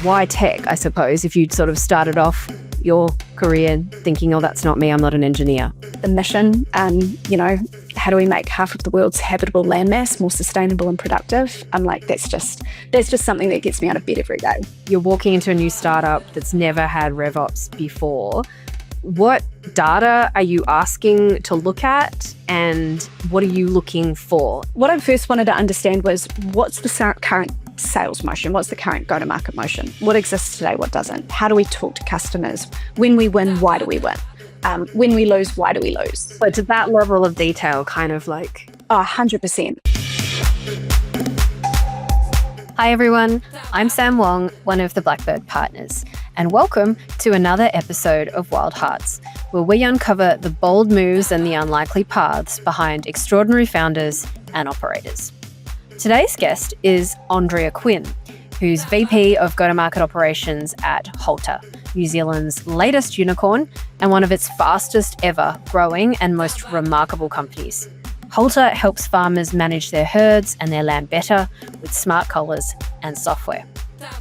Why tech, I suppose, if you'd sort of started off your career thinking, oh, that's not me, I'm not an engineer? The mission, how do we make half of the world's habitable landmass more sustainable and productive? I'm like, that's just something that gets me out of bed every day. You're walking into a new startup that's never had RevOps before. What data are you asking to look at, and what are you looking for? What I first wanted to understand was, what's the current sales motion? What's the current go-to-market motion? What exists today? What doesn't? How do we talk to customers? When we win, why do we win? When we lose, why do we lose? But to that level of detail, kind of like... 100%. Hi everyone, I'm Sam Wong, one of the Blackbird partners, and welcome to another episode of Wild Hearts, where we uncover the bold moves and the unlikely paths behind extraordinary founders and operators. Today's guest is Andrea Quinn, who's VP of Go-to-Market Operations at Halter, New Zealand's latest unicorn and one of its fastest ever growing and most remarkable companies. Halter helps farmers manage their herds and their land better with smart collars and software.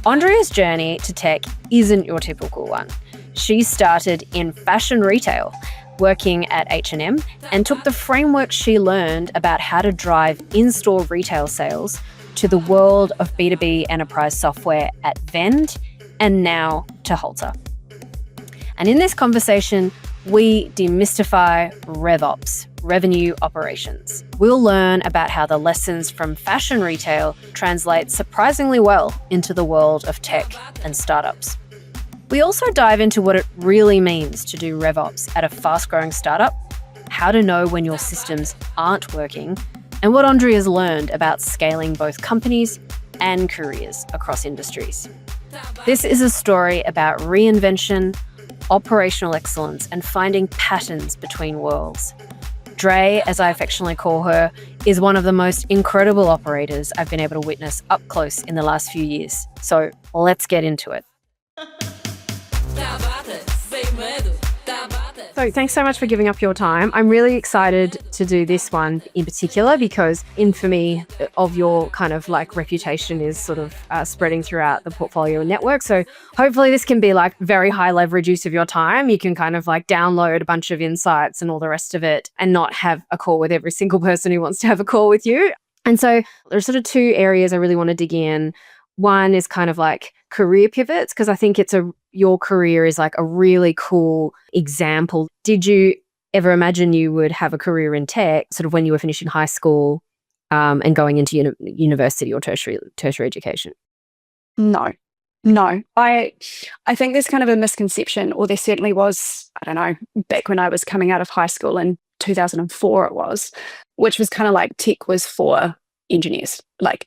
Andrea's journey to tech isn't your typical one. She started in fashion retail, working at H&M, and took the framework she learned about how to drive in-store retail sales to the world of B2B enterprise software at Vend, and now to Halter. And in this conversation, we demystify RevOps, revenue operations. We'll learn about how the lessons from fashion retail translate surprisingly well into the world of tech and startups. We also dive into what it really means to do RevOps at a fast-growing startup, how to know when your systems aren't working, and what Andrea's learned about scaling both companies and careers across industries. This is a story about reinvention, operational excellence, and finding patterns between worlds. Dre, as I affectionately call her, is one of the most incredible operators I've been able to witness up close in the last few years. So let's get into it. So thanks so much for giving up your time. I'm really excited to do this one in particular because infamy of your kind of like reputation is sort of spreading throughout the portfolio network. So hopefully this can be like very high leverage use of your time. You can kind of like download a bunch of insights and all the rest of it and not have a call with every single person who wants to have a call with you. And so there's sort of two areas I really want to dig in. One is kind of like career pivots, because I think your career is like a really cool example. Did you ever imagine you would have a career in tech sort of when you were finishing high school and going into university or tertiary education? No. I think there's kind of a misconception, or there certainly was, I don't know, back when I was coming out of high school in 2004 it was, which was kind of like tech was for engineers.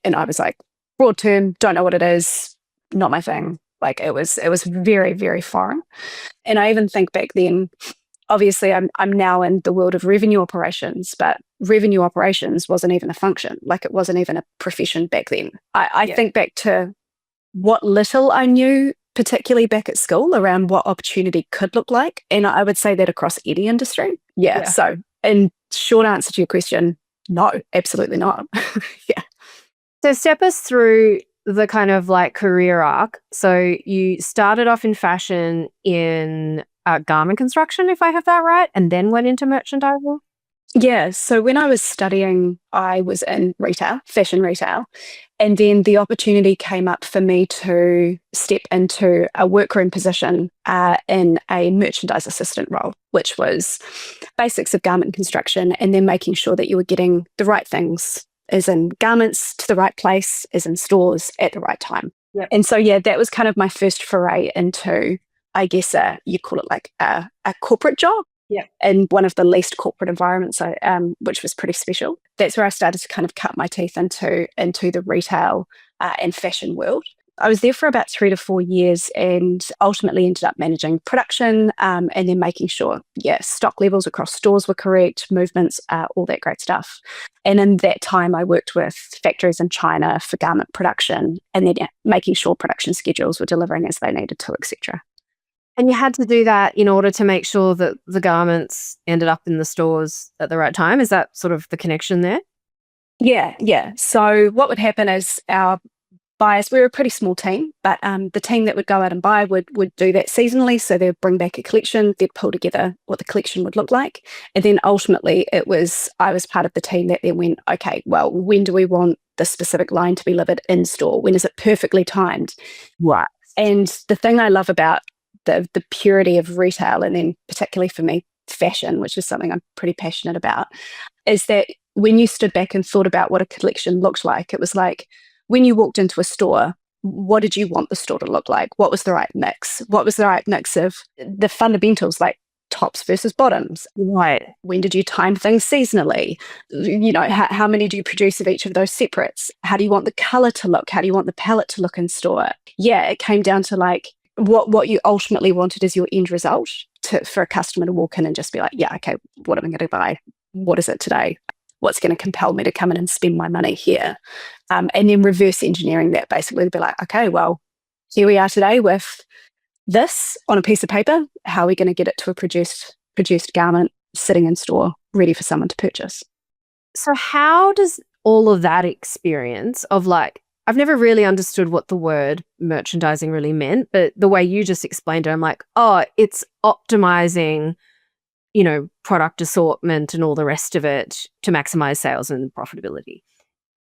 And I was like, broad term, don't know what it is, not my thing. Like it was very, very foreign. And I even think back then, obviously I'm now in the world of revenue operations, but revenue operations wasn't even a function. Like it wasn't even a profession back then. I think back to what little I knew, particularly back at school, around what opportunity could look like. And I would say that across any industry. Yeah. So in short answer to your question, no, absolutely not. Yeah. So step us through the kind of like career arc. So you started off in fashion in garment construction, if I have that right, and then went into merchandising? Yeah. So when I was studying, I was in retail, fashion retail. And then the opportunity came up for me to step into a workroom position in a merchandise assistant role, which was basics of garment construction and then making sure that you were getting the right things, as in garments, to the right place, as in stores at the right time. Yep. And so, that was kind of my first foray into, I guess, you call it like a corporate job. Yeah. In one of the least corporate environments, which was pretty special. That's where I started to kind of cut my teeth into the retail and fashion world. I was there for about 3 to 4 years and ultimately ended up managing production and then making sure, stock levels across stores were correct, movements, all that great stuff. And in that time, I worked with factories in China for garment production and then making sure production schedules were delivering as they needed to, etc. And you had to do that in order to make sure that the garments ended up in the stores at the right time. Is that sort of the connection there? Yeah. So what would happen is our buyers, we were a pretty small team, but the team that would go out and buy would do that seasonally. So they'd bring back a collection, they'd pull together what the collection would look like. And then ultimately I was part of the team that then went, okay, well, when do we want the specific line to be delivered in store? When is it perfectly timed? Right. And the thing I love about the purity of retail, and then particularly for me, fashion, which is something I'm pretty passionate about, is that when you stood back and thought about what a collection looked like, it was like when you walked into a store, what did you want the store to look like? What was the right mix? What was the right mix of the fundamentals, like tops versus bottoms? Right. When did you time things seasonally? How many do you produce of each of those separates? How do you want the color to look? How do you want the palette to look in store? Yeah, it came down to like what you ultimately wanted as your end result for a customer to walk in and just be like, yeah, okay, what am I going to buy? What is it today? What's going to compel me to come in and spend my money here? And then reverse engineering that, basically to be like, okay, well, here we are today with this on a piece of paper. How are we going to get it to a produced garment sitting in store ready for someone to purchase? So how does all of that experience of like, I've never really understood what the word merchandising really meant, but the way you just explained it, I'm like, oh, it's optimizing, product assortment and all the rest of it to maximize sales and profitability.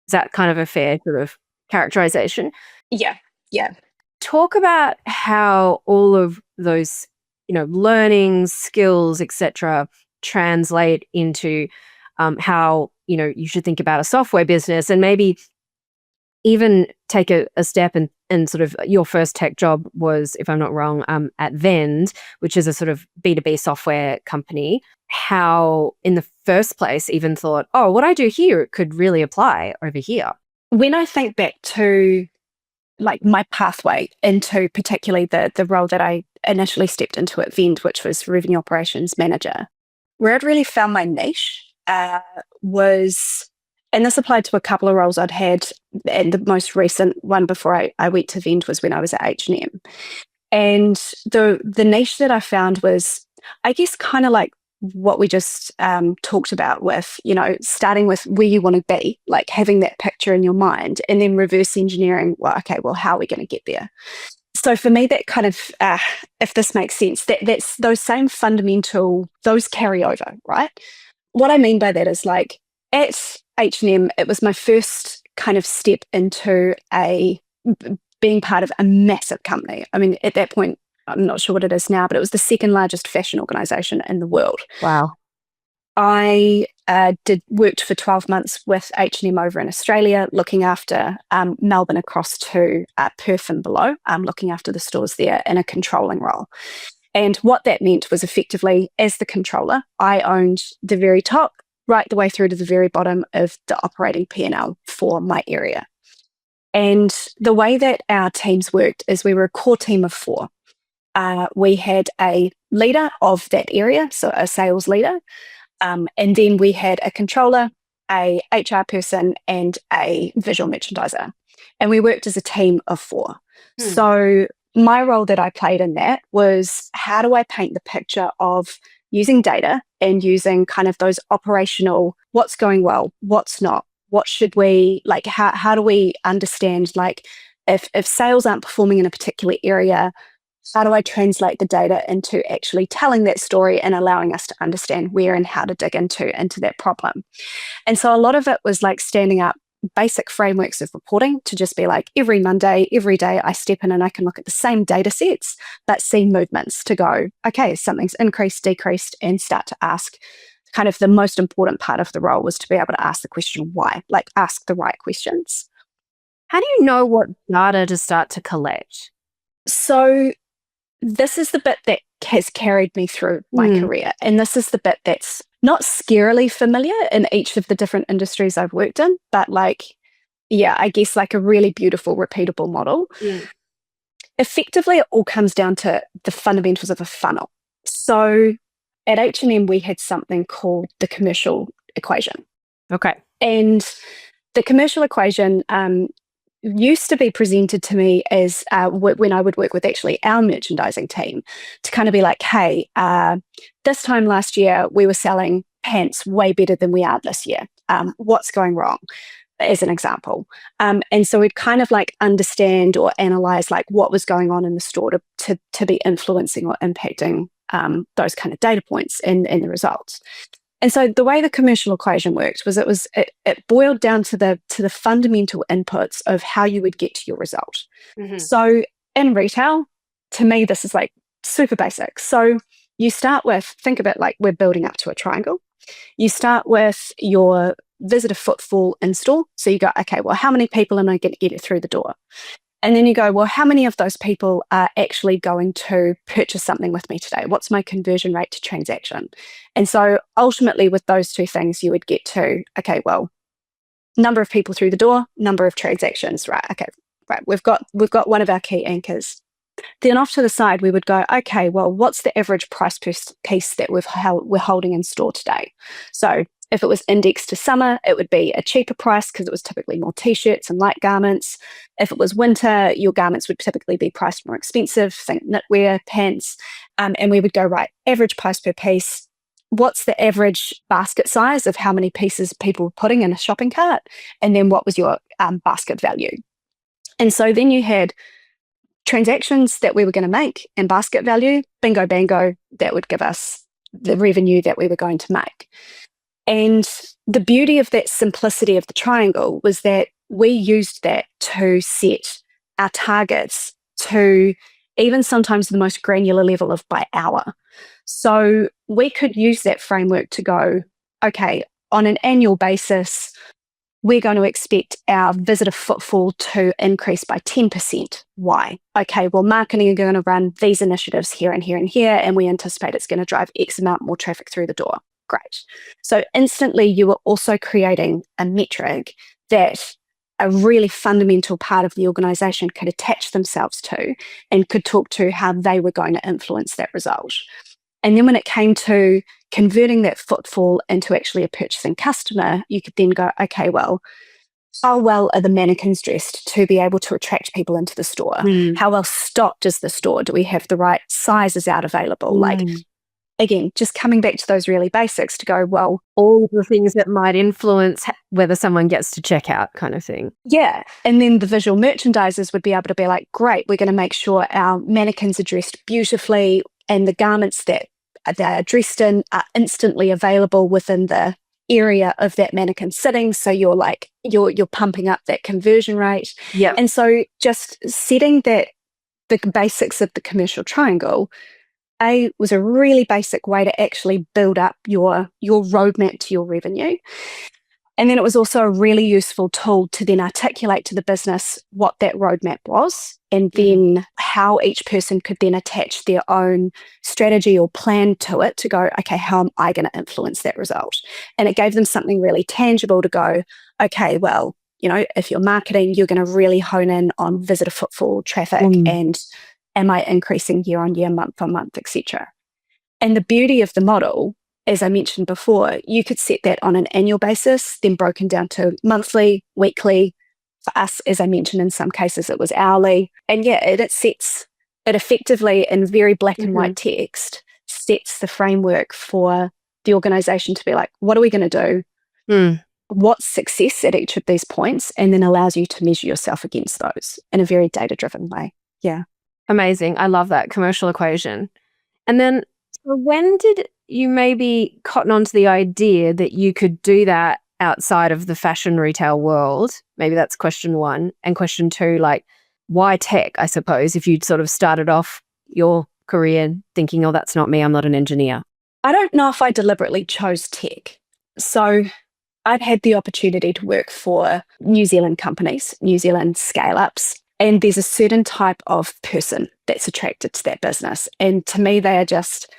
Is that kind of a fair sort of characterization? Yeah. Talk about how all of those, learnings, skills, etc., translate into how, you should think about a software business, and maybe even take a step and sort of your first tech job was, if I'm not wrong, at Vend, which is a sort of B2B software company. How in the first place even thought, oh, what I do here could really apply over here? When I think back to like my pathway into particularly the role that I initially stepped into at Vend, which was revenue operations manager, where I'd really found my niche was, and this applied to a couple of roles I'd had, and the most recent one before I went to Vend was when I was at H&M. And the niche that I found was, I guess, kind of like what we just talked about with, starting with where you want to be, like having that picture in your mind, and then reverse engineering, well, okay, well, how are we going to get there? So for me, that kind of, if this makes sense, that's those same fundamental, those carry over, right? What I mean by that is like at H&M, it was my first kind of step into being part of a massive company. I mean, at that point, I'm not sure what it is now, but it was the second largest fashion organization in the world. Wow. I worked for 12 months with H&M over in Australia, looking after Melbourne across to Perth and below, looking after the stores there in a controlling role. And what that meant was effectively, as the controller, I owned the very top, right the way through to the very bottom of the operating P&L for my area. And the way that our teams worked is we were a core team of 4. We had a leader of that area, so a sales leader, and then we had a controller, a HR person, and a visual merchandiser. And we worked as a team of 4. So my role that I played in that was, how do I paint the picture of using data and using kind of those operational, what's going well, what's not, what should we, like, how do we understand, like, if sales aren't performing in a particular area, how do I translate the data into actually telling that story and allowing us to understand where and how to dig into that problem? And so a lot of it was like standing up basic frameworks of reporting to just be like, every Monday, every day I step in and I can look at the same data sets, but see movements to go, okay, something's increased, decreased, and start to ask. Kind of the most important part of the role was to be able to ask the question why, like ask the right questions. How do you know what data to start to collect? So this is the bit that has carried me through my career. And this is the bit that's not scarily familiar in each of the different industries I've worked in, but like, yeah, I guess like a really beautiful, repeatable model. Effectively, it all comes down to the fundamentals of a funnel. So at H&M, we had something called the commercial equation. Okay. And the commercial equation used to be presented to me as when I would work with actually our merchandising team to kind of be like, hey, this time last year, we were selling pants way better than we are this year. What's going wrong? as an example. And so we'd kind of like understand or analyze like what was going on in the store to be influencing or impacting those kind of data points in the results. And so the way the commercial equation worked was it boiled down to the fundamental inputs of how you would get to your result. Mm-hmm. So in retail, to me, this is like super basic. So you start with, think of it like we're building up to a triangle. You start with your visitor footfall in store. So you go, okay, well, how many people am I going to get it through the door? And then you go, well, how many of those people are actually going to purchase something with me today? What's my conversion rate to transaction? And so ultimately with those two things, you would get to, okay, well, number of people through the door, number of transactions, right? Okay, right. We've got one of our key anchors. Then off to the side, we would go, okay, well, what's the average price per piece that we're holding in store today? So if it was indexed to summer, it would be a cheaper price because it was typically more t-shirts and light garments. If it was winter, your garments would typically be priced more expensive, think knitwear, pants. And we would go, right, average price per piece. What's the average basket size of how many pieces people were putting in a shopping cart? And then what was your basket value? And so then you had transactions that we were going to make and basket value, bingo, bango, that would give us the revenue that we were going to make. And the beauty of that simplicity of the triangle was that we used that to set our targets to even sometimes the most granular level of by hour. So we could use that framework to go, okay, on an annual basis, we're going to expect our visitor footfall to increase by 10%. Why? Okay, well, marketing are going to run these initiatives here and here and here, and we anticipate it's going to drive X amount more traffic through the door. Great. So instantly you were also creating a metric that a really fundamental part of the organization could attach themselves to and could talk to how they were going to influence that result. And then when it came to converting that footfall into actually a purchasing customer, you could then go, okay, well, how well are the mannequins dressed to be able to attract people into the store? How well stocked is the store? Do we have the right sizes out available? Like, again, just coming back to those really basics to go, well, all the things that might influence whether someone gets to checkout kind of thing. Yeah. And then the visual merchandisers would be able to be like, great, we're going to make sure our mannequins are dressed beautifully and the garments that they are dressed in are instantly available within the area of that mannequin sitting. So you're like, you're pumping up that conversion rate. Yeah. And so just setting that, the basics of the commercial triangle, was a really basic way to actually build up your roadmap to your revenue. And then it was also a really useful tool to then articulate to the business what that roadmap was, and then how each person could then attach their own strategy or plan to it to go, okay, how am I going to influence that result? And it gave them something really tangible to go, okay, well, you know, if you're marketing, you're going to really hone in on visitor footfall, traffic, and am I increasing year on year, month on month, etc. And the beauty of the model, as I mentioned before, you could set that on an annual basis, then broken down to monthly, weekly. For us, as I mentioned, in some cases it was hourly. And yeah, it effectively, in very black and white text, sets the framework for the organization to be like, what are we going to do? What's success at each of these points? And then allows you to measure yourself against those in a very data-driven way. Yeah. Amazing. I love that commercial equation. And then when did you maybe cotton onto the idea that you could do that outside of the fashion retail world? Maybe that's question one. And question two, like, why tech, I suppose, if you'd sort of started off your career thinking, oh, that's not me, I'm not an engineer? I don't know if I deliberately chose tech. So I'd had the opportunity to work for New Zealand companies, New Zealand scale-ups. And there's a certain type of person that's attracted to that business. And to me, they are just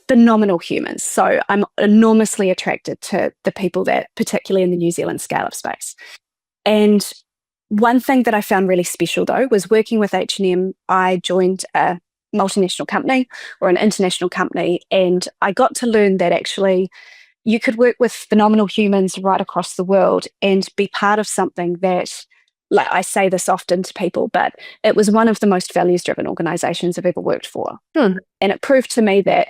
phenomenal humans. So I'm enormously attracted to the people that, particularly in the New Zealand scale-up space. And one thing that I found really special, though, was working with H&M. I joined a multinational company or an international company, and I got to learn that actually you could work with phenomenal humans right across the world and be part of something that, like I say this often to people, but it was one of the most values-driven organizations I've ever worked for. And it proved to me that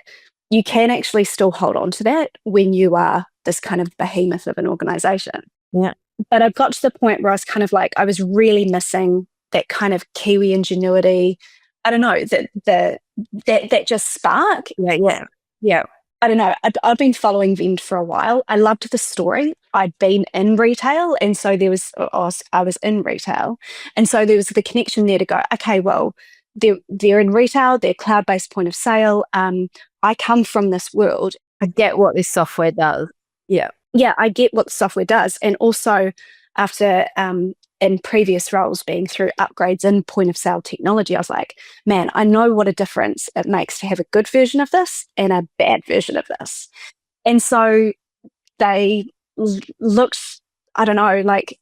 you can actually still hold on to that when you are this kind of behemoth of an organization. Yeah. But I've got to the point where I was kind of like, I was really missing that kind of Kiwi ingenuity. I don't know, that just spark. Yeah. I don't know. I've been following Vend for a while. I loved the story. I'd been in retail, and so I was in retail, and so there was the connection there to go. Okay, well, they're in retail. They're cloud-based point of sale. I come from this world. I get what this software does. Yeah. Yeah, I get what the software does, and also after in previous roles being through upgrades in point of sale technology, I was like, man, I know what a difference it makes to have a good version of this and a bad version of this. And so they looked, I don't know, like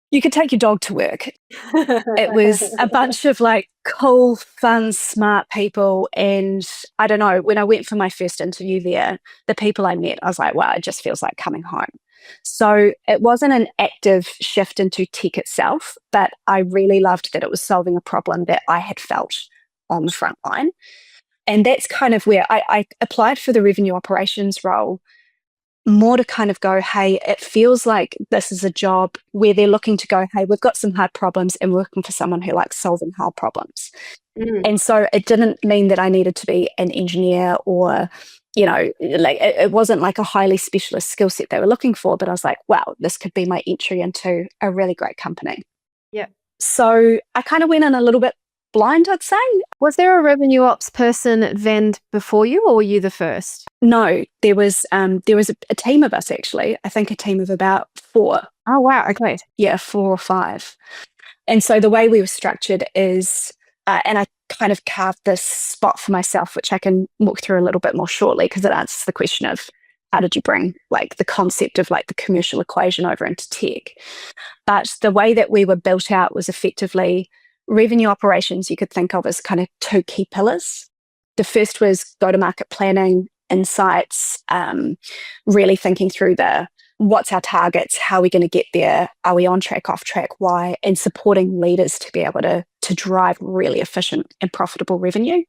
you could take your dog to work. It was a bunch of like cool, fun, smart people. And I don't know, when I went for my first interview there, the people I met, I was like, wow, it just feels like coming home. So it wasn't an active shift into tech itself, but I really loved that it was solving a problem that I had felt on the front line. And that's kind of where I applied for the revenue operations role, more to kind of go, hey, it feels like this is a job where they're looking to go, hey, we've got some hard problems and we're looking for someone who likes solving hard problems. And so it didn't mean that I needed to be an engineer or, you know, like it wasn't like a highly specialist skill set they were looking for, but I was like, wow, this could be my entry into a really great company. Yeah. So I kind of went in a little bit blind, I'd say. Was there a revenue ops person at Vend before you, or were you the first? No, there was a team of us, actually. I think a team of about 4. Oh, wow. Okay. Yeah, 4 or 5. And so the way we were structured is, and I kind of carved this spot for myself, which I can walk through a little bit more shortly, because it answers the question of how did you bring like the concept of like the commercial equation over into tech. But the way that we were built out was effectively revenue operations you could think of as kind of 2 key pillars. The first was go-to-market planning, insights, really thinking through what's our targets, how are we going to get there, are we on track, off track, why, and supporting leaders to be able to drive really efficient and profitable revenue.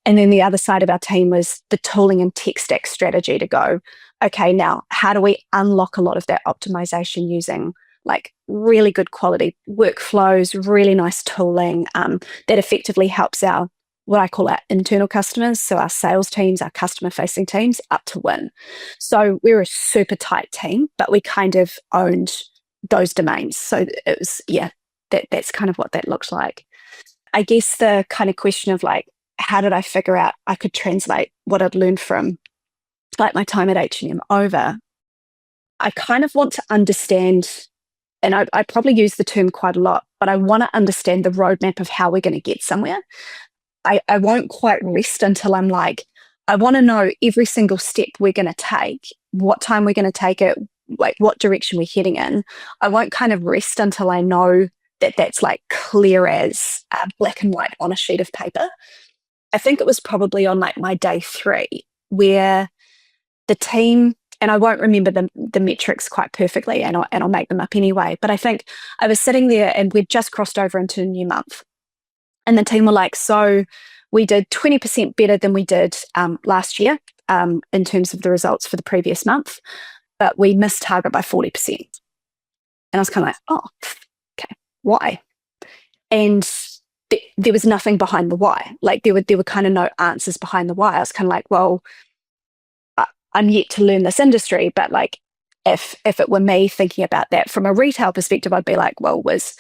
And then the other side of our team was the tooling and tech stack strategy to go, okay, now how do we unlock a lot of that optimization using like really good quality workflows, really nice tooling that effectively helps what I call our internal customers, so our sales teams, our customer facing teams, up to win. So we're a super tight team, but we kind of owned those domains. So it was, that's kind of what that looks like. I guess the kind of question of like, how did I figure out I could translate what I'd learned from like my time at H&M over? I kind of want to understand, and I probably use the term quite a lot, but I want to understand the roadmap of how we're going to get somewhere. I won't quite rest until I'm like, I want to know every single step we're going to take, what time we're going to take it, like what direction we're heading in. I won't kind of rest until I know that that's like clear as black and white on a sheet of paper. I think it was probably on like my day 3 where the team, and I won't remember the metrics quite perfectly, and I'll make them up anyway, but I think I was sitting there and we'd just crossed over into a new month. And the team were like, so we did 20% better than we did last year in terms of the results for the previous month, but we missed target by 40%. And I was kind of like, oh, okay, why? And there was nothing behind the why. Like there were kind of no answers behind the why. I was kind of like, well, I'm yet to learn this industry, but like if it were me thinking about that from a retail perspective, I'd be like, well, was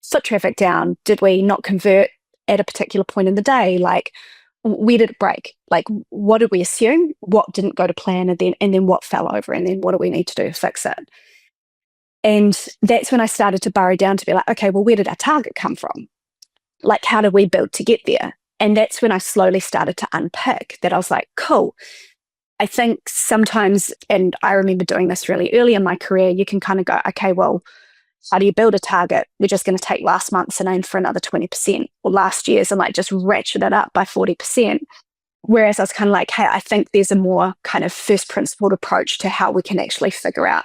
foot traffic down? Did we not convert at a particular point in the day? Like where did it break? Like what did we assume? What didn't go to plan? And then what fell over? And then what do we need to do to fix it? And that's when I started to burrow down to be like, okay, well, where did our target come from? Like, how did we build to get there? And that's when I slowly started to unpick that. I was like, cool. I think sometimes, and I remember doing this really early in my career, you can kind of go, okay, well, how do you build a target? We're just going to take last month's and aim for another 20%, or last year's and like just ratchet it up by 40%. Whereas I was kind of like, hey, I think there's a more kind of first principled approach to how we can actually figure out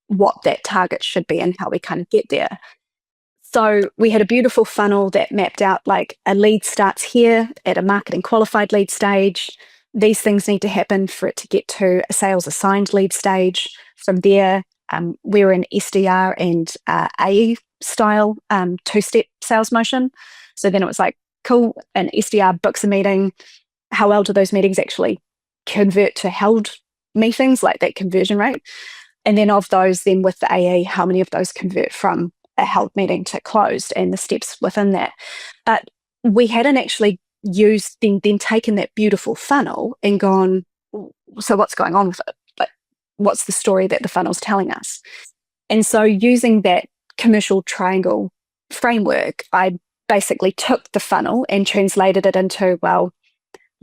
what that target should be and how we kind of get there. So we had a beautiful funnel that mapped out like a lead starts here at a marketing qualified lead stage. These things need to happen for it to get to a sales assigned lead stage. From there, we were in SDR and AE style two-step sales motion. So then it was like, cool, an SDR books a meeting. How well do those meetings actually convert to held meetings, like that conversion rate? And then of those, then with the AE, how many of those convert from a held meeting to closed, and the steps within that. But we hadn't actually used, then taken that beautiful funnel and gone, so what's going on with it? Like, what's the story that the funnel's telling us? And so using that commercial triangle framework, I basically took the funnel and translated it into, well,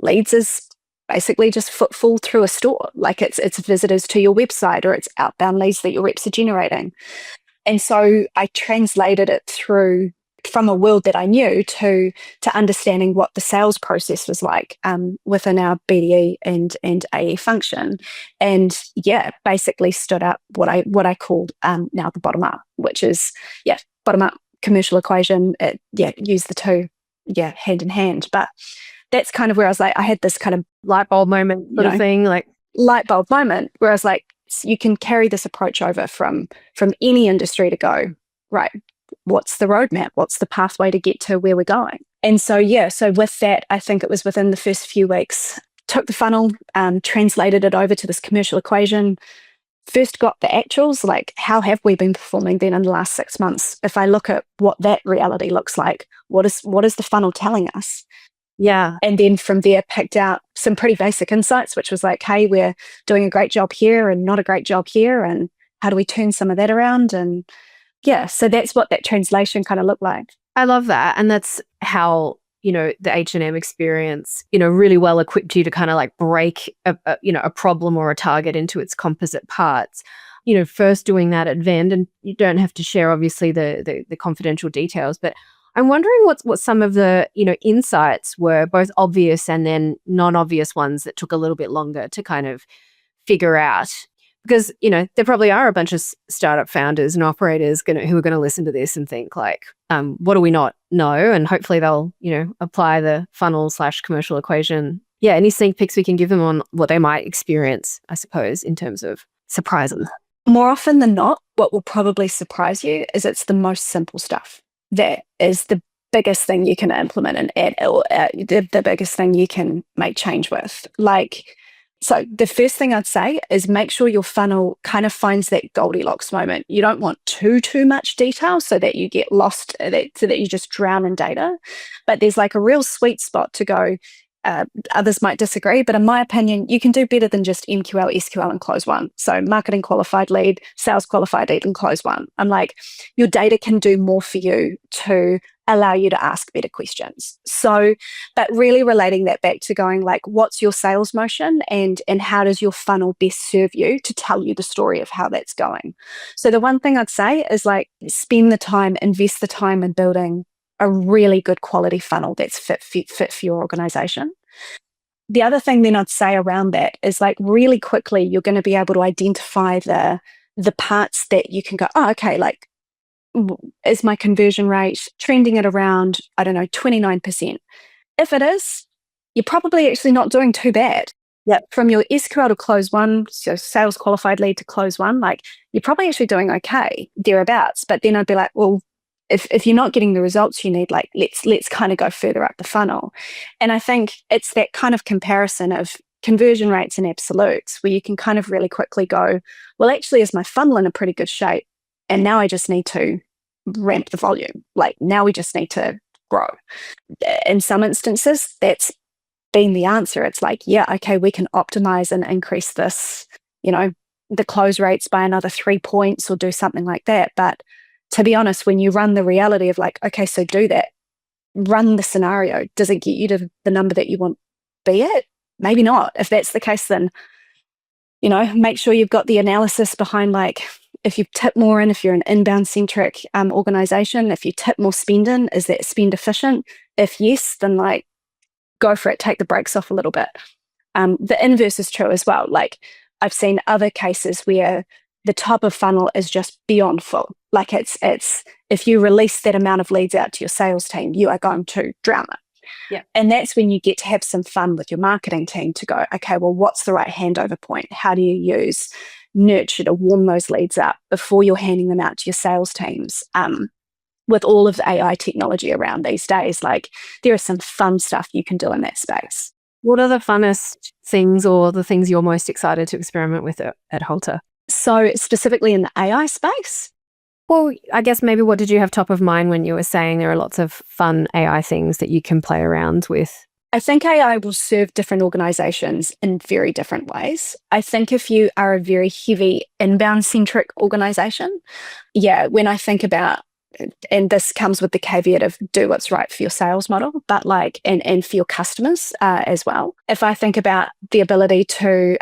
leads is basically just footfall through a store. Like it's visitors to your website, or it's outbound leads that your reps are generating. And so I translated it through from a world that I knew to understanding what the sales process was like within our BDE and AE function. And yeah, basically stood up what I called now the bottom up, which is bottom up commercial equation. Use the two hand in hand. But that's kind of where I was like, I had this kind of light bulb moment sort of thing, like light bulb moment where I was like, you can carry this approach over from any industry to go, right, what's the roadmap? What's the pathway to get to where we're going? And so, so with that, I think it was within the first few weeks, took the funnel, translated it over to this commercial equation, first got the actuals, like how have we been performing then in the last 6 months? If I look at what that reality looks like, what is the funnel telling us? Yeah. And then from there, picked out some pretty basic insights, which was like, hey, we're doing a great job here and not a great job here. And how do we turn some of that around? And so that's what that translation kind of looked like. I love that. And that's how, the H&M experience, really well equipped you to kind of like break a problem or a target into its composite parts. First doing that at Vend, and you don't have to share obviously the confidential details, but I'm wondering what some of the, insights were, both obvious and then non-obvious ones that took a little bit longer to kind of figure out. Because, there probably are a bunch of startup founders and operators who are going to listen to this and think like, what do we not know? And hopefully they'll, apply the funnel/commercial equation. Yeah, any sneak peeks we can give them on what they might experience, I suppose, in terms of surprises? More often than not, what will probably surprise you is it's the most simple stuff. That is the biggest thing you can implement and add, or the biggest thing you can make change with. So the first thing I'd say is make sure your funnel kind of finds that Goldilocks moment. You don't want too much detail so that you get lost, so that you just drown in data. But there's like a real sweet spot to go. Others might disagree, but in my opinion, you can do better than just MQL, SQL, and close one. So marketing qualified lead, sales qualified lead, and close one. I'm like, your data can do more for you to allow you to ask better questions. So, but really relating that back to going like, what's your sales motion and how does your funnel best serve you to tell you the story of how that's going? So the one thing I'd say is like, spend the time, invest the time in building a really good quality funnel that's fit for your organization. The other thing then I'd say around that is like really quickly, you're going to be able to identify the parts that you can go, oh, okay, like, is my conversion rate trending at around, 29%? If it is, you're probably actually not doing too bad. Yep. From your SQL to close one, so sales qualified lead to close one, like you're probably actually doing okay, thereabouts. But then I'd be like, well, if you're not getting the results you need, like let's kind of go further up the funnel. And I think it's that kind of comparison of conversion rates and absolutes where you can kind of really quickly go, well, actually, is my funnel in a pretty good shape? And now I just need to ramp the volume. Like now we just need to grow. In some instances, that's been the answer. It's like, yeah, okay, we can optimize and increase this, the close rates by another 3 points or do something like that. But to be honest, when you run the reality of like, okay, so do that, run the scenario. Does it get you to the number that you want to be at? Maybe not. If that's the case, then, make sure you've got the analysis behind like, if you tip more in, if you're an inbound centric organization, if you tip more spend in, is that spend efficient? If yes, then like go for it, take the brakes off a little bit. The inverse is true as well. Like I've seen other cases where the top of funnel is just beyond full. Like it's if you release that amount of leads out to your sales team, you are going to drown it. Yeah. And that's when you get to have some fun with your marketing team to go, okay, well, what's the right handover point? How do you use nurture to warm those leads up before you're handing them out to your sales teams? With all of the AI technology around these days, like there is some fun stuff you can do in that space. What are the funnest things or the things you're most excited to experiment with at Halter? So specifically in the AI space? Well, I guess maybe what did you have top of mind when you were saying there are lots of fun AI things that you can play around with? I think AI will serve different organizations in very different ways. I think if you are a very heavy inbound centric organization, when I think about, and this comes with the caveat of do what's right for your sales model, but like, and for your customers as well. If I think about the ability to,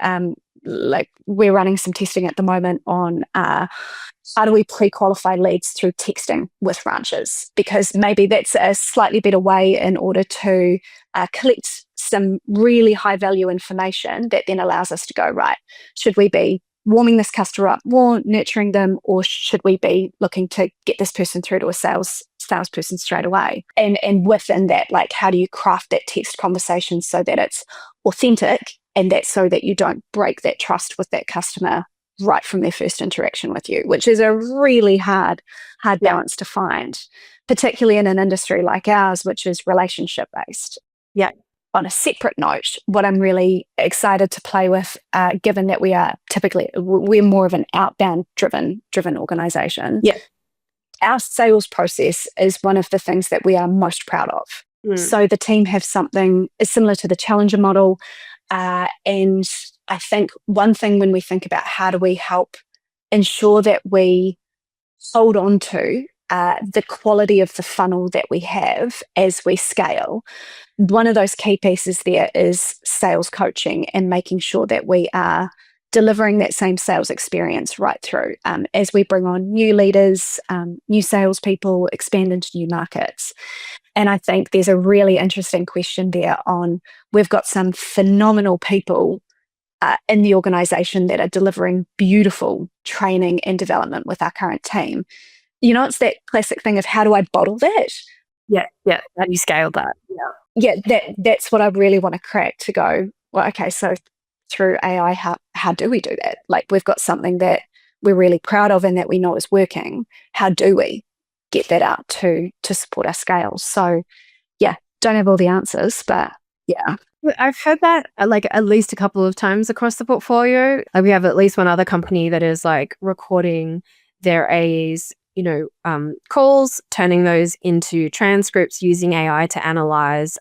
like we're running some testing at the moment on how do we pre-qualify leads through texting with branches? Because maybe that's a slightly better way in order to collect some really high value information that then allows us to go, right, should we be warming this customer up more, nurturing them, or should we be looking to get this person through to a salesperson straight away? And within that, like how do you craft that text conversation so that it's authentic and that's so that you don't break that trust with that customer right from their first interaction with you, which is a really hard balance to find, particularly in an industry like ours, which is relationship based. Yeah. On a separate note, what I'm really excited to play with, given that we're more of an outbound driven organization. Yeah. Our sales process is one of the things that we are most proud of. So the team have something similar to the challenger model. And I think one thing when we think about how do we help ensure that we hold on to the quality of the funnel that we have as we scale, one of those key pieces there is sales coaching and making sure that we are delivering that same sales experience right through as we bring on new leaders, new salespeople, expand into new markets. And I think there's a really interesting question there on we've got some phenomenal people in the organization that are delivering beautiful training and development with our current team. You know, it's that classic thing of how do I bottle that? Yeah. How do you scale that? That's what I really want to crack to go, well, okay, so through AI, how do we do that? Like we've got something that we're really proud of and that we know is working. How do we get that out to support our scales? So don't have all the answers, but I've heard that like at least a couple of times across the portfolio. We have at least one other company that is like recording their AEs, calls, turning those into transcripts using AI to analyze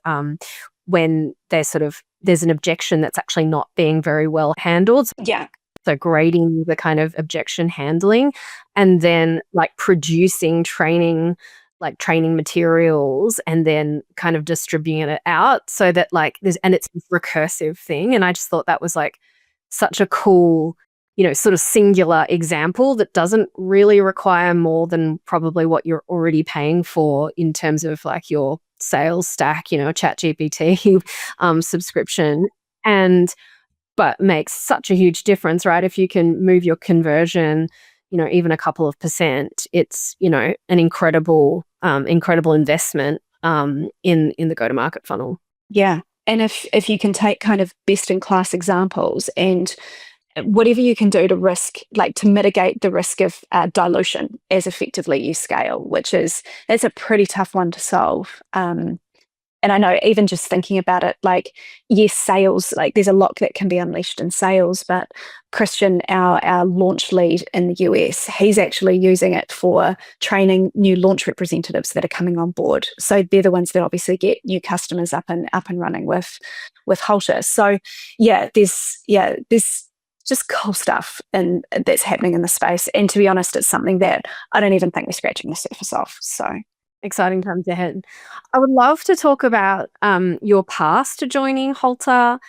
when there's an objection that's actually not being very well handled. Yeah. So grading the kind of objection handling and then like producing training materials and then kind of distributing it out so that like it's this recursive thing. And I just thought that was like such a cool, sort of singular example that doesn't really require more than probably what you're already paying for in terms of like your sales stack, ChatGPT subscription, but makes such a huge difference, right? If you can move your conversion, even a couple of percent, it's, an incredible investment in the go-to-market funnel. Yeah. And if you can take kind of best in class examples and whatever you can do to mitigate the risk of dilution as effectively you scale, that's a pretty tough one to solve. And I know even just thinking about it, like, yes, sales, like there's a lot that can be unleashed in sales, but Christian, our launch lead in the US, he's actually using it for training new launch representatives that are coming on board. So they're the ones that obviously get new customers up and running with Halter. So there's just cool stuff and that's happening in the space. And to be honest, it's something that I don't even think we're scratching the surface of. So exciting times ahead. I would love to talk about your path to joining Halter,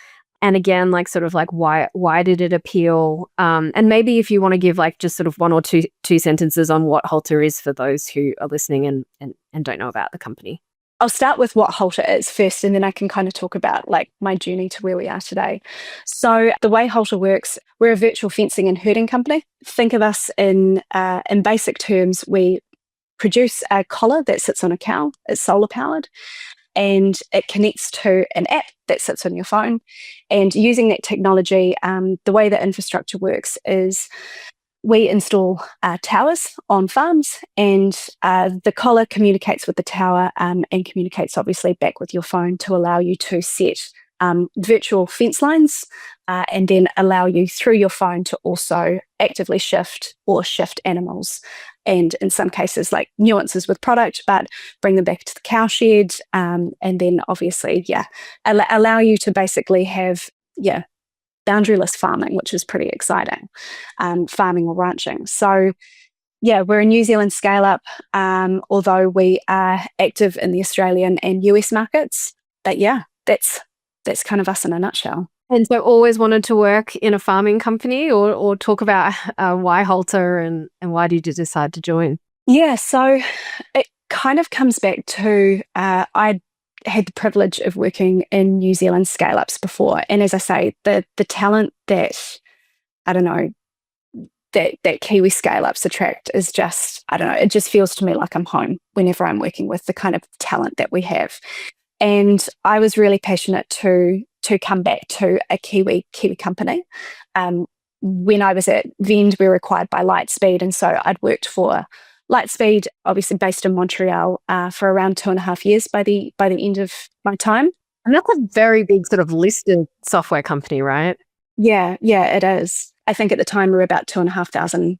and again, like sort of like why did it appeal? And maybe if you want to give like just sort of one or two sentences on what Halter is for those who are listening and don't know about the company. I'll start with what Halter is first, and then I can kind of talk about like my journey to where we are today. So the way Halter works, we're a virtual fencing and herding company. Think of us in basic terms, we produce a collar that sits on a cow. It's solar powered. and it connects to an app that sits on your phone. And using that technology, the way the infrastructure works is we install towers on farms, and the collar communicates with the tower and communicates obviously back with your phone to allow you to set virtual fence lines and then allow you through your phone to also actively shift or shift animals. And in some cases, like nuances with product, but bring them back to the cowshed. And then obviously, allow you to basically have, boundaryless farming, which is pretty exciting, farming or ranching. So, we're a New Zealand scale up, although we are active in the Australian and US markets. But that's kind of us in a nutshell. And so always wanted to work in a farming company, or talk about why Halter and why did you decide to join? Yeah, so it kind of comes back to I had the privilege of working in New Zealand scale-ups before. And as I say, the talent that, I don't know, that Kiwi scale-ups attract is just, I don't know, it just feels to me like I'm home whenever I'm working with the kind of talent that we have. And I was really passionate to come back to a Kiwi company. When I was at Vend, we were acquired by Lightspeed, and so I'd worked for Lightspeed, obviously based in Montreal, for around 2.5 years by the end of my time. And that's a very big sort of listed software company, right? Yeah, it is. I think at the time we were about 2,500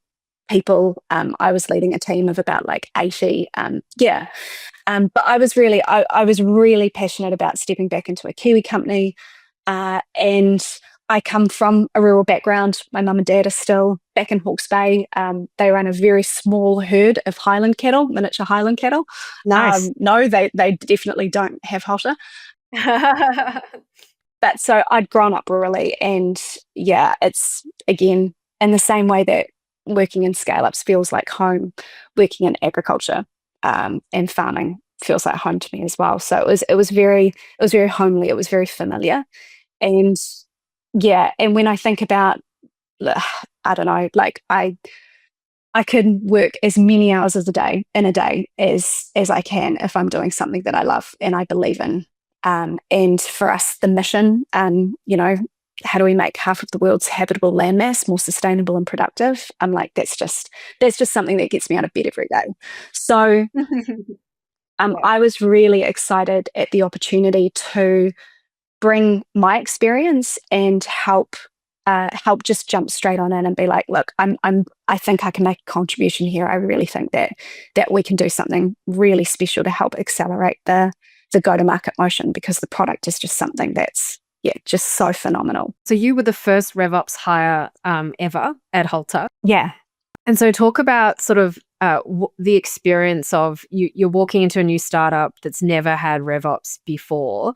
people. I was leading a team of about like 80. But I was really passionate about stepping back into a Kiwi company. And I come from a rural background. My mum and dad are still back in Hawke's Bay. They run a very small herd of Highland cattle, miniature Highland cattle. Nice. No, they definitely don't have Halter. But so I'd grown up rurally, and it's again in the same way that working in scale-ups feels like home, working in agriculture and farming feels like home to me as well. So it was very homely. It was very familiar. And and when I think about, I don't know, like I could work as many hours in a day as I can if I'm doing something that I love and I believe in. And for us, the mission, how do we make half of the world's habitable landmass more sustainable and productive? I'm like, that's just something that gets me out of bed every day. So I was really excited at the opportunity to bring my experience and help just jump straight on in and be like, look, I think I can make a contribution here. I really think that we can do something really special to help accelerate the go-to-market motion, because the product is just something that's just so phenomenal. So you were the first RevOps hire ever at Halter. Yeah. And so talk about sort of the experience of you're walking into a new startup that's never had RevOps before.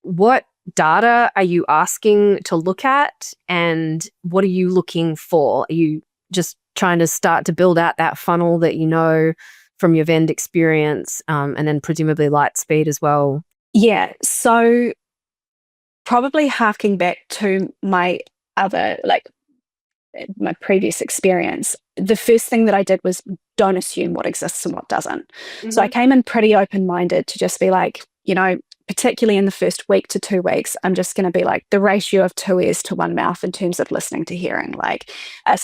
What data are you asking to look at, and what are you looking for? Are you just trying to start to build out that funnel that you know from your Vend experience, and then presumably Lightspeed as well? Yeah, so probably harking back to my previous experience, the first thing that I did was don't assume what exists and what doesn't. Mm-hmm. So I came in pretty open-minded to just be like, particularly in the first week to 2 weeks, I'm just going to be like the ratio of 2 ears to 1 mouth in terms of listening to hearing,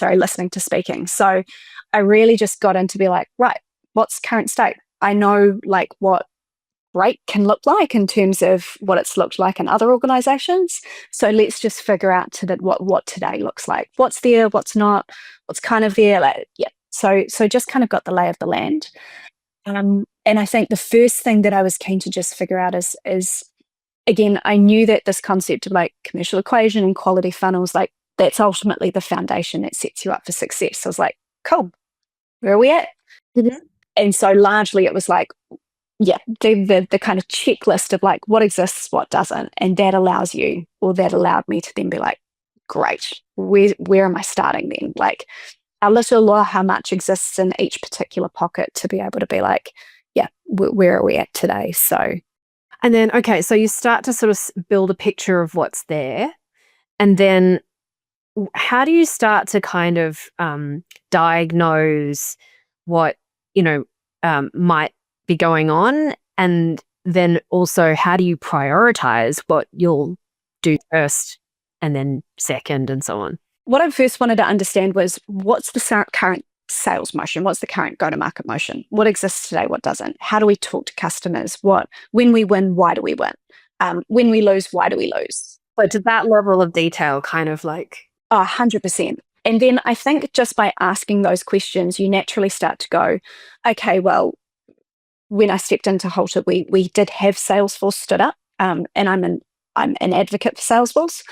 listening to speaking. So I really just got into be like, right, what's current state? I know like what great can look like in terms of what it's looked like in other organizations. So let's just figure out what today looks like. What's there, what's not, what's kind of there. So just kind of got the lay of the land. And I think the first thing that I was keen to just figure out is again, I knew that this concept of like commercial equation and quality funnels, like that's ultimately the foundation that sets you up for success. So I was like, cool, where are we at? Mm-hmm. And so largely it was like, the kind of checklist of like what exists, what doesn't. And that allowed me to then be like, great, where am I starting then? Like how little or how much exists in each particular pocket to be able to be like, where are we at today? So, and then, okay, so you start to sort of build a picture of what's there. And then how do you start to kind of diagnose what, might be going on? And then also how do you prioritize what you'll do first and then second and so on? What I first wanted to understand was, what's the current sales motion? What's the current go-to-market motion? What exists today? What doesn't? How do we talk to customers? When we win, why do we win? When we lose, why do we lose? But to that level of detail, kind of like... 100%. And then I think just by asking those questions, you naturally start to go, okay, well, when I stepped into Halter, we did have Salesforce stood up, and I'm an advocate for Salesforce.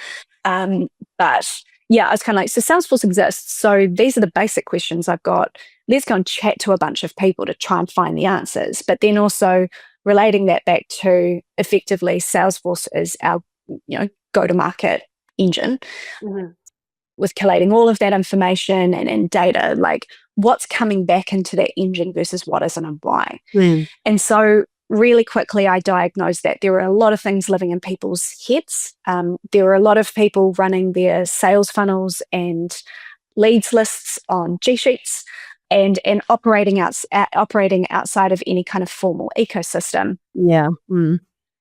But yeah, I was kind of like, so Salesforce exists. So these are the basic questions I've got. Let's go and chat to a bunch of people to try and find the answers. But then also relating that back to, effectively, Salesforce is our, go-to-market engine. Mm-hmm. With collating all of that information and data, like what's coming back into that engine versus what isn't and why. And so really quickly, I diagnosed that there were a lot of things living in people's heads. There were a lot of people running their sales funnels and leads lists on G Sheets and operating outside of any kind of formal ecosystem. Yeah.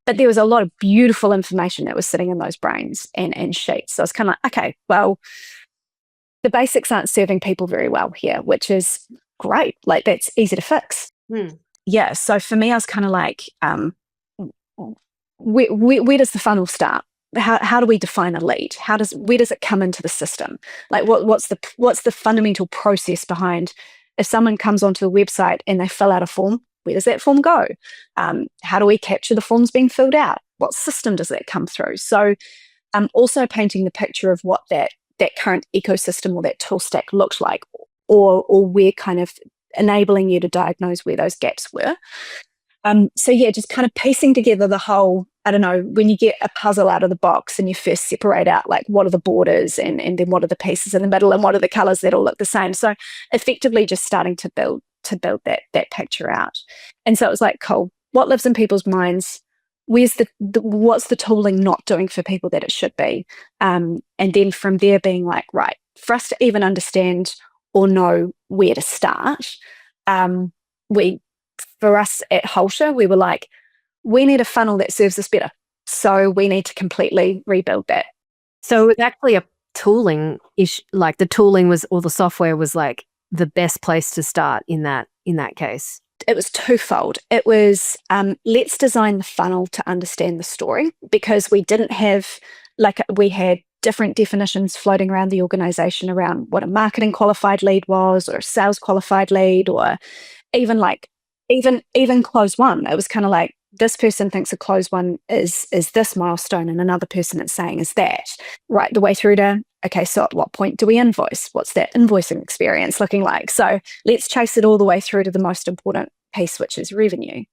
But there was a lot of beautiful information that was sitting in those brains and sheets. So I was kind of like, okay, well, the basics aren't serving people very well here, which is great. Like, that's easy to fix. Yeah. So for me, I was kind of like, where does the funnel start? How do we define a lead? Where does it come into the system? Like, what's the fundamental process behind, if someone comes onto the website and they fill out a form, where does that form go? How do we capture the forms being filled out? What system does that come through? So I'm also painting the picture of what that current ecosystem or that tool stack looked like, or we're kind of enabling you to diagnose where those gaps were. So yeah, just kind of piecing together the whole, I don't know, when you get a puzzle out of the box and you first separate out, like, what are the borders and then what are the pieces in the middle and what are the colors that all look the same. So effectively just starting to build that picture out. And so it was like, cool, what lives in people's minds? What's the tooling not doing for people that it should be? And then from there being like, right, for us to even understand or know where to start, for us at Halter, we were like, we need a funnel that serves us better. So we need to completely rebuild that. So it's actually a tooling issue, like the tooling was, or the software was like the best place to start in that case. It was twofold. It was, let's design the funnel to understand the story, because we didn't have, we had different definitions floating around the organization around what a marketing qualified lead was, or a sales qualified lead, or even close one. It was kind of like, this person thinks a close one is this milestone, and another person it's saying is that, right the way through to, okay, so at what point do we invoice? What's that invoicing experience looking like? So let's chase it all the way through to the most important piece, which is revenue.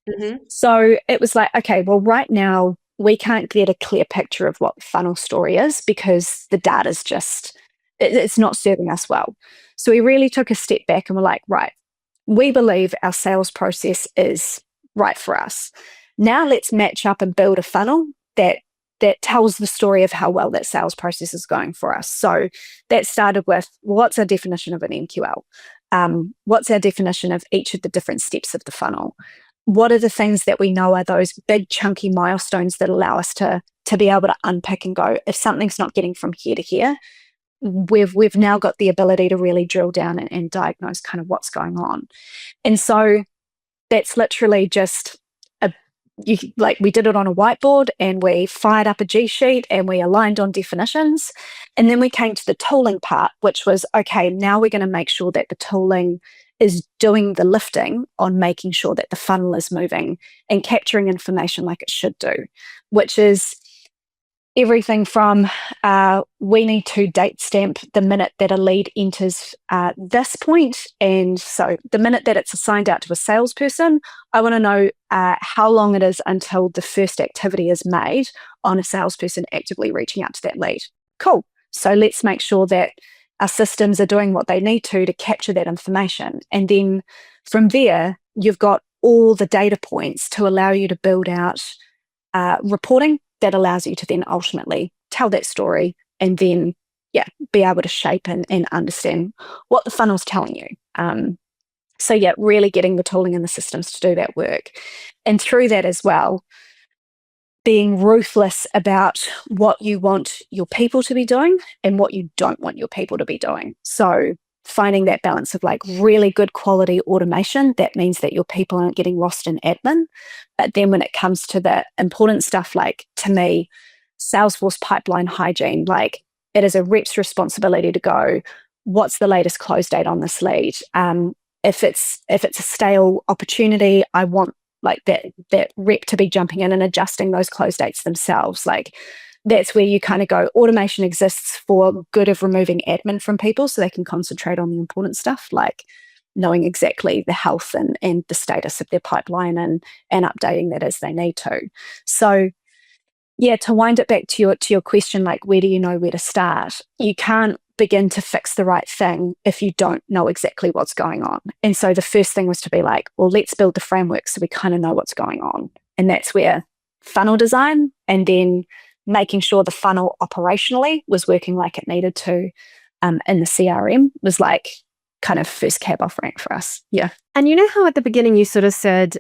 So it was like, okay, well, right now we can't get a clear picture of what the funnel story is, because the data's just, it's not serving us well. So we really took a step back and we're like, right, we believe our sales process is right for us. Now let's match up and build a funnel that tells the story of how well that sales process is going for us. So that started with, what's our definition of an MQL? What's our definition of each of the different steps of the funnel? What are the things that we know are those big chunky milestones that allow us to be able to unpick and go, if something's not getting from here to here, we've now got the ability to really drill down and diagnose kind of what's going on. And so that's literally just we did it on a whiteboard, and we fired up a G sheet and we aligned on definitions. And then we came to the tooling part, which was, okay, now we're going to make sure that the tooling is doing the lifting on making sure that the funnel is moving and capturing information like it should do, which is everything from we need to date stamp the minute that a lead enters this point. And so the minute that it's assigned out to a salesperson, I want to know how long it is until the first activity is made on a salesperson actively reaching out to that lead. Cool. So let's make sure that our systems are doing what they need to capture that information. And then from there, you've got all the data points to allow you to build out reporting that allows you to then ultimately tell that story and then, be able to shape and understand what the funnel's telling you. So yeah, really getting the tooling and the systems to do that work. And through that as well, being ruthless about what you want your people to be doing and what you don't want your people to be doing. So finding that balance of like really good quality automation, that means that your people aren't getting lost in admin. But then when it comes to the important stuff, like to me, Salesforce pipeline hygiene, like it is a rep's responsibility to go, what's the latest close date on this lead? If it's a stale opportunity, I want like that rep to be jumping in and adjusting those close dates themselves. Like that's where you kind of go, automation exists for good of removing admin from people so they can concentrate on the important stuff, like knowing exactly the health and the status of their pipeline and updating that as they need to. So yeah, to wind it back to your question, like where do you know where to start? You can't begin to fix the right thing if you don't know exactly what's going on. And so the first thing was to be like, well, let's build the framework so we kind of know what's going on. And that's where funnel design and then making sure the funnel operationally was working like it needed to in the CRM was like kind of first cab off rank for us. Yeah. And you know how at the beginning you sort of said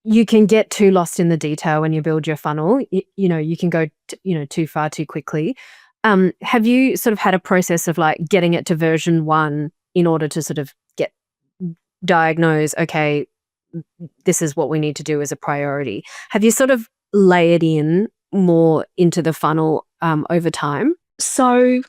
you can get too lost in the detail when you build your funnel. You can go too far too quickly. Have you sort of had a process of like getting it to version 1 in order to sort of diagnose, okay, this is what we need to do as a priority? Have you sort of layered in more into the funnel over time? So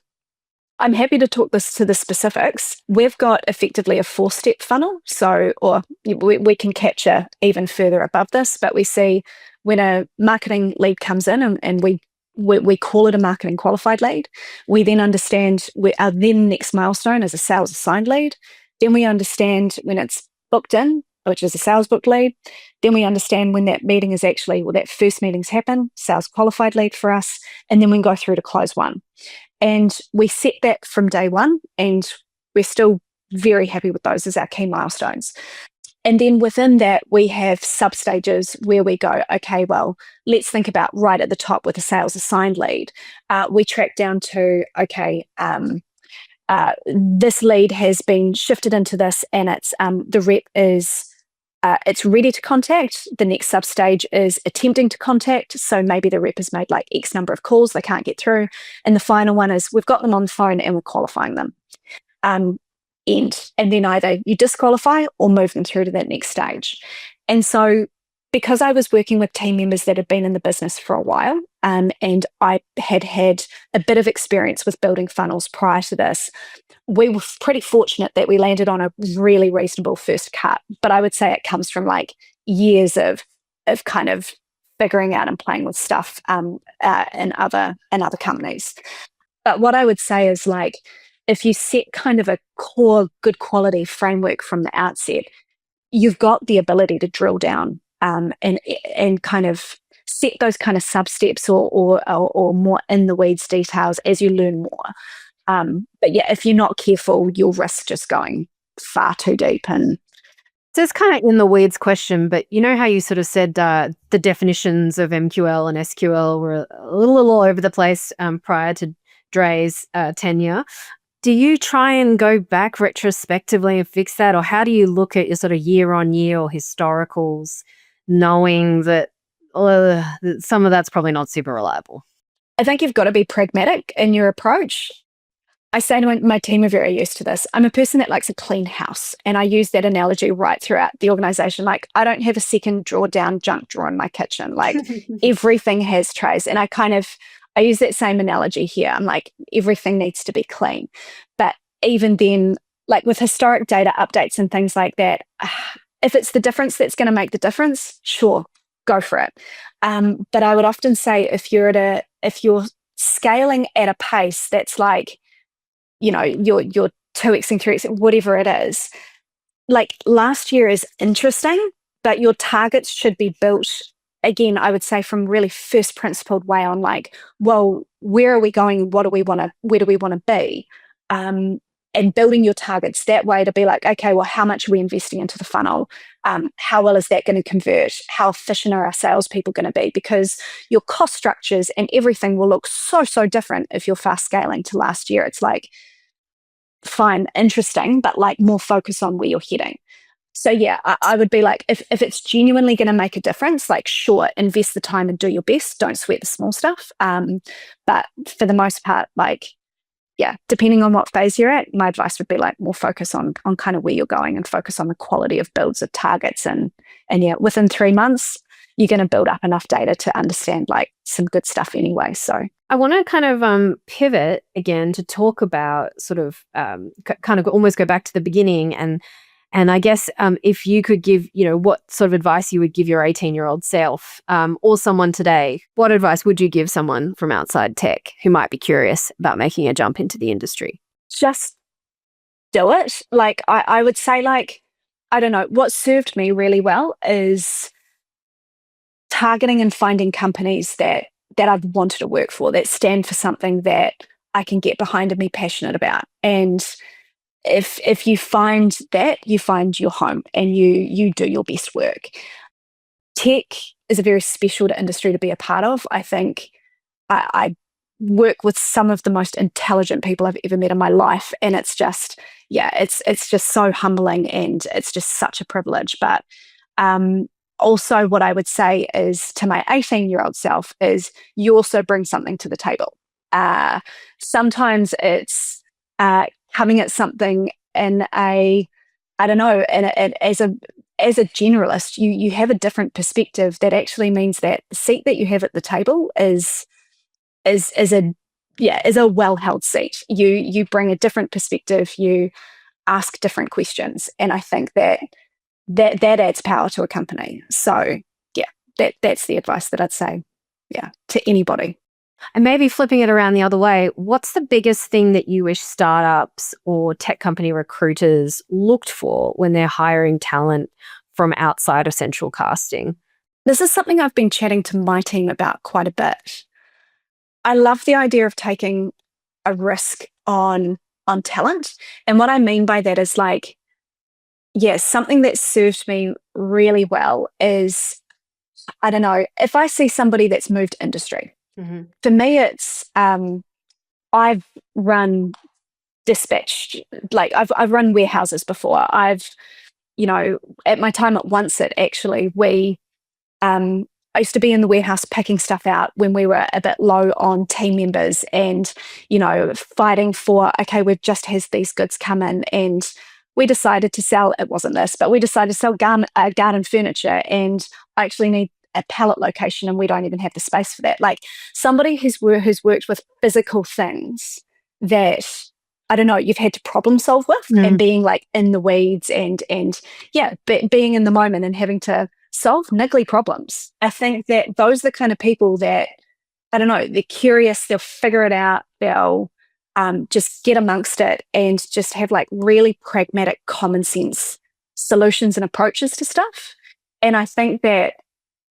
I'm happy to talk this to the specifics. We've got effectively a 4-step funnel. So, or we can capture even further above this, but we see when a marketing lead comes in and we call it a marketing qualified lead, we then understand our then next milestone is a sales assigned lead. Then we understand when it's booked in, which is a sales booked lead. Then we understand when that meeting is actually, well, that first meeting's happened, sales qualified lead for us. And then we go through to close one. And we set that from day one, and we're still very happy with those as our key milestones. And then within that, we have sub-stages where we go, okay, well, let's think about right at the top with a sales assigned lead. We track down to, okay, this lead has been shifted into this, and it's the rep is it's ready to contact. The next sub-stage is attempting to contact. So maybe the rep has made like X number of calls, they can't get through. And the final one is we've got them on the phone and we're qualifying them. End. And then either you disqualify or move them through to that next stage. And so because I was working with team members that had been in the business for a while, and I had a bit of experience with building funnels prior to this, we were pretty fortunate that we landed on a really reasonable first cut. But I would say it comes from like years of kind of figuring out and playing with stuff in other companies. But what I would say is like, if you set kind of a core good quality framework from the outset, you've got the ability to drill down and kind of set those kind of sub steps or more in the weeds details as you learn more. But yeah, if you're not careful, you'll risk just going far too deep. And so it's kind of in the weeds question, but you know how you sort of said the definitions of MQL and SQL were a little all over the place prior to Dre's tenure. Do you try and go back retrospectively and fix that? Or how do you look at your sort of year on year or historicals, knowing that some of that's probably not super reliable? I think you've got to be pragmatic in your approach. I say to my team are very used to this. I'm a person that likes a clean house, and I use that analogy right throughout the organization. Like, I don't have a second drawer down junk drawer in my kitchen. Like everything has trays, and I use that same analogy here. I'm like, everything needs to be clean. But even then, like with historic data updates and things like that, if it's the difference that's going to make the difference, sure, go for it. But I would often say if you're scaling at a pace that's like, you're 2xing, 3xing, whatever it is, like last year is interesting, but your targets should be built, again, I would say from really first principled way on like, well, where are we going? Where do we want to be? And building your targets that way to be like, okay, well, how much are we investing into the funnel? How well is that going to convert? How efficient are our salespeople going to be? Because your cost structures and everything will look so different if you're fast scaling to last year. It's like, fine, interesting, but like more focus on where you're heading. So yeah, I would be like, if it's genuinely going to make a difference, like sure, invest the time and do your best. Don't sweat the small stuff. But for the most part, like yeah, depending on what phase you're at, my advice would be like more focus on kind of where you're going and focus on the quality of builds of targets and yeah, within 3 months you're going to build up enough data to understand like some good stuff anyway. So I want to kind of pivot again to talk about sort of kind of almost go back to the beginning and I guess if you could give, what sort of advice you would give your 18-year-old self or someone today, what advice would you give someone from outside tech who might be curious about making a jump into the industry? just do it. Like I would say like, I don't know, what served me really well is targeting and finding companies that I've wanted to work for, that stand for something that I can get behind and be passionate about. And if you find that, you find your home and you do your best work. Tech is a very special industry to be a part of. I think I work with some of the most intelligent people I've ever met in my life, and it's just it's just so humbling and it's just such a privilege. But also what I would say is to my 18-year-old self is you also bring something to the table. Sometimes it's coming at something in a, I don't know, and as a generalist, you have a different perspective that actually means that the seat that you have at the table is a well held seat. You bring a different perspective. You ask different questions, and I think that adds power to a company. So yeah, that's the advice that I'd say, yeah, to anybody. And maybe flipping it around the other way, what's the biggest thing that you wish startups or tech company recruiters looked for when they're hiring talent from outside of central casting? This is something I've been chatting to my team about quite a bit. I love the idea of taking a risk on talent. And what I mean by that is like, yes, something that served me really well is, I don't know, if I see somebody that's moved industry, for me, it's I've run dispatch, like I've run warehouses before. I've, at my time at Once actually, I used to be in the warehouse picking stuff out when we were a bit low on team members and, fighting for, okay, we've just had these goods come in and we decided to sell, it wasn't this, but we decided to sell garden furniture and I actually need a pallet location and we don't even have the space for that. Like somebody who's worked with physical things that, I don't know, you've had to problem solve with and being like in the weeds and being in the moment and having to solve niggly problems. I think that those are the kind of people that, I don't know, they're curious, they'll figure it out, they'll just get amongst it and just have like really pragmatic, common sense solutions and approaches to stuff. And I think that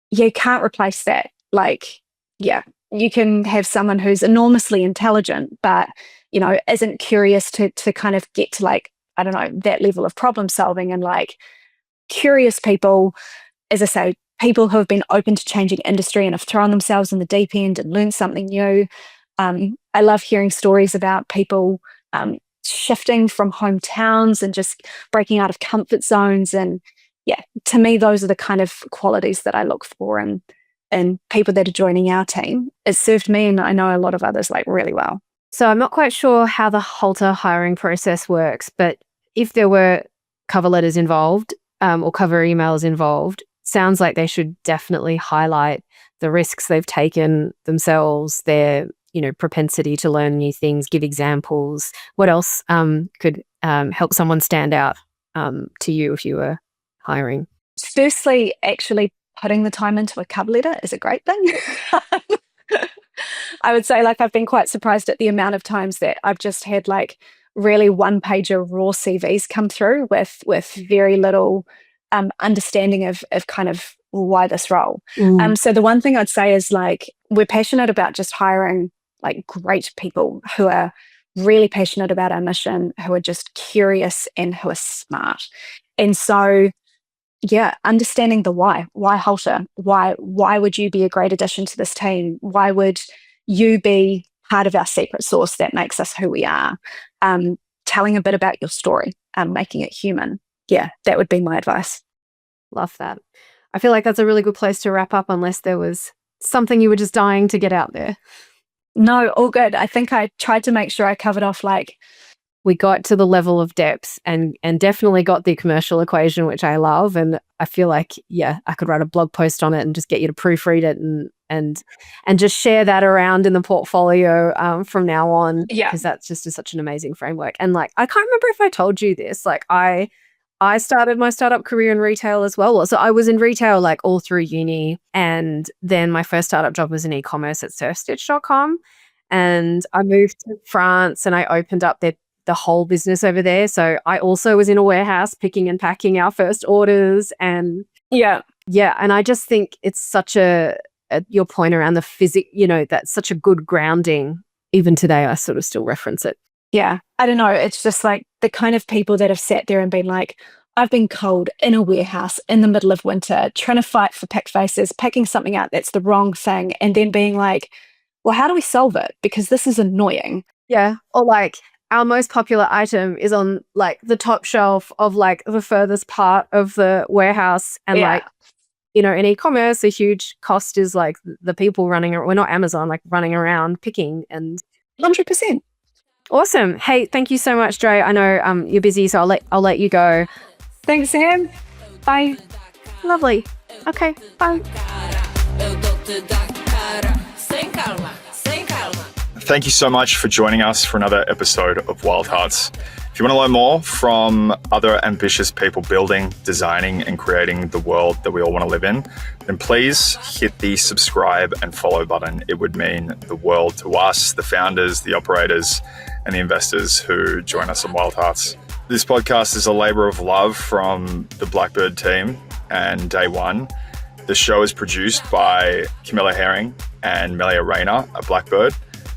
you can't replace that. Like, yeah, you can have someone who's enormously intelligent, but, isn't curious to kind of get to like, I don't know, that level of problem solving. And like curious people, as I say, people who have been open to changing industry and have thrown themselves in the deep end and learned something new. I love hearing stories about people shifting from hometowns and just breaking out of comfort zones. And yeah, to me, those are the kind of qualities that I look for in people that are joining our team. It served me, and I know a lot of others like really well. So I'm not quite sure how the Halter hiring process works, but if there were cover letters involved or cover emails involved, sounds like they should definitely highlight the risks they've taken themselves, their propensity to learn new things, give examples. What else could help someone stand out to you if you were hiring? Firstly, actually putting the time into a cover letter is a great thing. I would say like I've been quite surprised at the amount of times that I've just had like really one-pager raw CVs come through with very little understanding of kind of why this role. So the one thing I'd say is like we're passionate about just hiring like great people who are really passionate about our mission, who are just curious and who are smart. And so yeah, understanding the why Halter, why would you be a great addition to this team? Why would you be part of our secret sauce that makes us who we are? Telling a bit about your story, making it human. yeah, that would be my advice. Love that. I feel like that's a really good place to wrap up, unless there was something you were just dying to get out there. No, all good. I think I tried to make sure I covered off we got to the level of depth and definitely got the commercial equation, which I love. And I feel like, yeah, I could write a blog post on it and just get you to proofread it and just share that around in the portfolio from now on. Yeah. Because that's just such an amazing framework. And like, I can't remember if I told you this, like I started my startup career in retail as well. So I was in retail like all through uni. And then my first startup job was in e-commerce at surfstitch.com. And I moved to France and I opened up the whole business over there. So I also was in a warehouse picking and packing our first orders. And yeah. And I just think it's such your point around the physics, that's such a good grounding. Even today, I sort of still reference it. Yeah. I don't know. It's just like the kind of people that have sat there and been like, I've been cold in a warehouse in the middle of winter, trying to fight for pick faces, picking something out that's the wrong thing, and then being like, well, how do we solve it? Because this is annoying. Yeah. Or like, our most popular item is on like the top shelf of like the furthest part of the warehouse. And like, in e-commerce, a huge cost is like the people running around. We're not Amazon, like running around picking and 100%. Awesome. Hey, thank you so much, Dre. I know you're busy, so I'll let you go. Thanks, Sam. Bye. Lovely. Okay, bye. Thank you so much for joining us for another episode of Wild Hearts. If you want to learn more from other ambitious people building, designing, and creating the world that we all want to live in, then please hit the subscribe and follow button. It would mean the world to us, the founders, the operators, and the investors who join us on Wild Hearts. This podcast is a labor of love from the Blackbird team and Day One. The show is produced by Camilla Herring and Melia Rayner at Blackbird.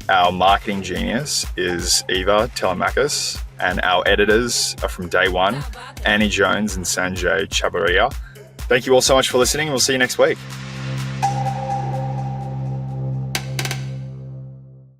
Our marketing genius is Eva Telemakis, and our editors are from Day One, Annie Jones and Sanjay Chabaria. Thank you all so much for listening, and we'll see you next week.